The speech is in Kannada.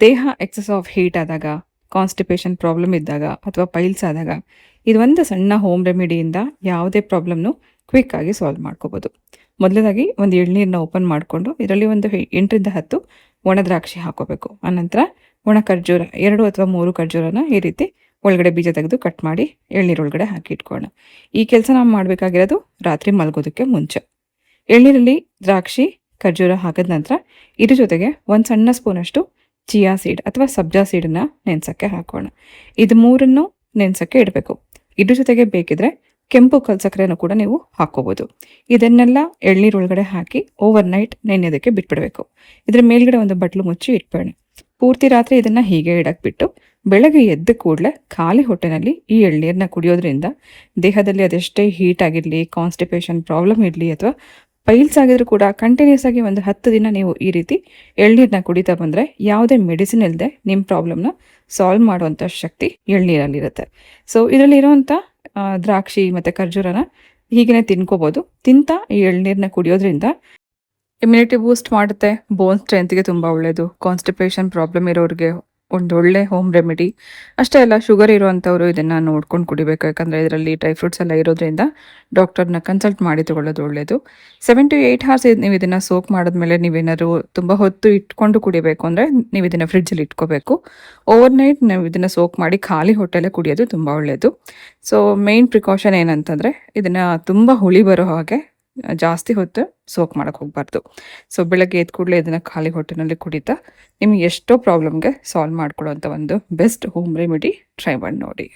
ದೇಹ ಎಕ್ಸೆಸ್ ಆಫ್ ಹೀಟ್ ಆದಾಗ, ಕಾನ್ಸ್ಟಿಪೇಷನ್ ಪ್ರಾಬ್ಲಮ್ ಇದ್ದಾಗ ಅಥವಾ ಪೈಲ್ಸ್ ಆದಾಗ ಇದೊಂದು ಸಣ್ಣ ಹೋಮ್ ರೆಮಿಡಿಯಿಂದ ಯಾವುದೇ ಪ್ರಾಬ್ಲಮ್ನು ಕ್ವಿಕ್ ಆಗಿ ಸಾಲ್ವ್ ಮಾಡ್ಕೋಬೋದು. ಮೊದಲನೇದಾಗಿ ಒಂದು ಎಳ್ನೀರನ್ನ ಓಪನ್ ಮಾಡಿಕೊಂಡು ಇದರಲ್ಲಿ ಒಂದು 8ರಿಂದ 10 ಒಣ ದ್ರಾಕ್ಷಿ ಹಾಕೋಬೇಕು. ಆನಂತರ ಒಣ ಖರ್ಜೂರ 2 ಅಥವಾ 3 ಖರ್ಜೂರನ ಈ ರೀತಿ ಒಳಗಡೆ ಬೀಜ ತೆಗೆದು ಕಟ್ ಮಾಡಿ ಎಳ್ನೀರೊಳಗಡೆ ಹಾಕಿ ಇಟ್ಕೊಳ್ಳೋಣ. ಈ ಕೆಲಸ ನಾವು ಮಾಡಬೇಕಾಗಿರೋದು ರಾತ್ರಿ ಮಲಗೋದಕ್ಕೆ ಮುಂಚೆ. ಎಳ್ನೀರಲ್ಲಿ ದ್ರಾಕ್ಷಿ, ಖರ್ಜೂರ ಹಾಕಿದ ನಂತರ ಇದ್ರ ಜೊತೆಗೆ ಒಂದು ಸಣ್ಣ ಸ್ಪೂನಷ್ಟು ಚಿಯಾ ಸೀಡ್ ಅಥವಾ ಸಬ್ಜಾ ಸೀಡನ್ನ ನೆನೆಸೋಕ್ಕೆ ಹಾಕೋಣ. ಇದು ಮೂರನ್ನು ನೆನೆಸೋಕ್ಕೆ ಇಡಬೇಕು. ಇದ್ರ ಜೊತೆಗೆ ಬೇಕಿದ್ರೆ ಕೆಂಪು ಕಲ್ಸಕ್ಕರೆನೂ ಕೂಡ ನೀವು ಹಾಕೋಬೋದು. ಇದನ್ನೆಲ್ಲ ಎಳ್ನೀರೊಳಗಡೆ ಹಾಕಿ ಓವರ್ ನೈಟ್ ನೆನೆಯೋದಕ್ಕೆ ಬಿಟ್ಬಿಡಬೇಕು. ಇದ್ರ ಮೇಲ್ಗಡೆ ಒಂದು ಬಟ್ಲು ಮುಚ್ಚಿ ಇಟ್ಬೇಡ. ಪೂರ್ತಿ ರಾತ್ರಿ ಇದನ್ನು ಹೀಗೆ ಇಡಕ್ಕೆ ಬಿಟ್ಟು ಬೆಳಗ್ಗೆ ಎದ್ದ ಕೂಡಲೇ ಖಾಲಿ ಹೊಟ್ಟೆನಲ್ಲಿ ಈ ಎಳ್ನೀರನ್ನ ಕುಡಿಯೋದ್ರಿಂದ ದೇಹದಲ್ಲಿ ಅದೆಷ್ಟೇ ಹೀಟ್ ಆಗಿರಲಿ, ಕಾನ್ಸ್ಟಿಪೇಷನ್ ಪ್ರಾಬ್ಲಮ್ ಇರಲಿ ಅಥವಾ ಪೈಲ್ಸ್ ಆಗಿದ್ರು ಕೂಡ ಕಂಟಿನ್ಯೂಸ್ ಆಗಿ ಒಂದು 10 ದಿನ ನೀವು ಈ ರೀತಿ ಎಳ್ನೀರನ್ನ ಕುಡಿತಾ ಬಂದರೆ ಯಾವುದೇ ಮೆಡಿಸಿನ್ ಇಲ್ಲದೆ ನಿಮ್ಮ ಪ್ರಾಬ್ಲಮ್ನ ಸಾಲ್ವ್ ಮಾಡುವಂಥ ಶಕ್ತಿ ಎಳ್ನೀರಲ್ಲಿರುತ್ತೆ. ಸೊ ಇದರಲ್ಲಿರುವಂಥ ದ್ರಾಕ್ಷಿ ಮತ್ತು ಖರ್ಜೂರನ ಹೀಗೇ ತಿನ್ಕೋಬೋದು. ಈ ಎಳ್ನೀರನ್ನ ಕುಡಿಯೋದ್ರಿಂದ ಇಮ್ಯುನಿಟಿ ಬೂಸ್ಟ್ ಮಾಡುತ್ತೆ, ಬೋನ್ ಸ್ಟ್ರೆಂತ್ಗೆ ತುಂಬ ಒಳ್ಳೆಯದು. ಕಾನ್ಸ್ಟಿಪೇಷನ್ ಪ್ರಾಬ್ಲಮ್ ಇರೋರಿಗೆ ಒಂದು ಒಳ್ಳೆ ಹೋಮ್ ರೆಮಿಡಿ. ಅಷ್ಟೇ ಅಲ್ಲ, ಶುಗರ್ ಇರುವಂಥವ್ರು ಇದನ್ನು ನೋಡ್ಕೊಂಡು ಕುಡಿಬೇಕು. ಯಾಕಂದರೆ ಇದರಲ್ಲಿ ಡ್ರೈ ಫ್ರೂಟ್ಸ್ ಎಲ್ಲ ಇರೋದ್ರಿಂದ ಡಾಕ್ಟರ್ನ ಕನ್ಸಲ್ಟ್ ಮಾಡಿ ತೊಗೊಳ್ಳೋದು ಒಳ್ಳೆಯದು. 7 to 8 hours ನೀವು ಇದನ್ನು ಸೋಕ್ ಮಾಡಿದ್ಮೇಲೆ ನೀವೇನಾದ್ರು ತುಂಬ ಹೊತ್ತು ಇಟ್ಕೊಂಡು ಕುಡಿಬೇಕು ಅಂದರೆ ನೀವು ಇದನ್ನು ಫ್ರಿಡ್ಜಲ್ಲಿ ಇಟ್ಕೋಬೇಕು. ಓವರ್ ನೈಟ್ ನೀವು ಇದನ್ನು ಸೋಕ್ ಮಾಡಿ ಖಾಲಿ ಹೊಟ್ಟೆಲ್ಲೇ ಕುಡಿಯೋದು ತುಂಬ ಒಳ್ಳೆಯದು. ಸೊ ಮೇನ್ ಪ್ರಿಕಾಷನ್ ಏನಂತಂದರೆ ಇದನ್ನು ತುಂಬ ಹುಳಿ ಬರೋ ಹಾಗೆ ಜಾಸ್ತಿ ಹೊತ್ತು ಸೋಕ್ ಮಾಡೋಕ್ಕೆ ಹೋಗಬಾರ್ದು. ಸೊ ಬೆಳಗ್ಗೆ ಎದ್ದ ಕೂಡಲೇ ಇದನ್ನು ಖಾಲಿ ಹೊಟ್ಟೆನಲ್ಲಿ ಕುಡಿತಾ ನಿಮಗೆ ಎಷ್ಟೋ ಪ್ರಾಬ್ಲಮ್ಗೆ ಸಾಲ್ವ್ ಮಾಡ್ಕೊಳ್ಳೋವಂಥ ಒಂದು ಬೆಸ್ಟ್ ಹೋಮ್ ರೆಮಿಡಿ ಟ್ರೈ ಮಾಡಿ ನೋಡಿ.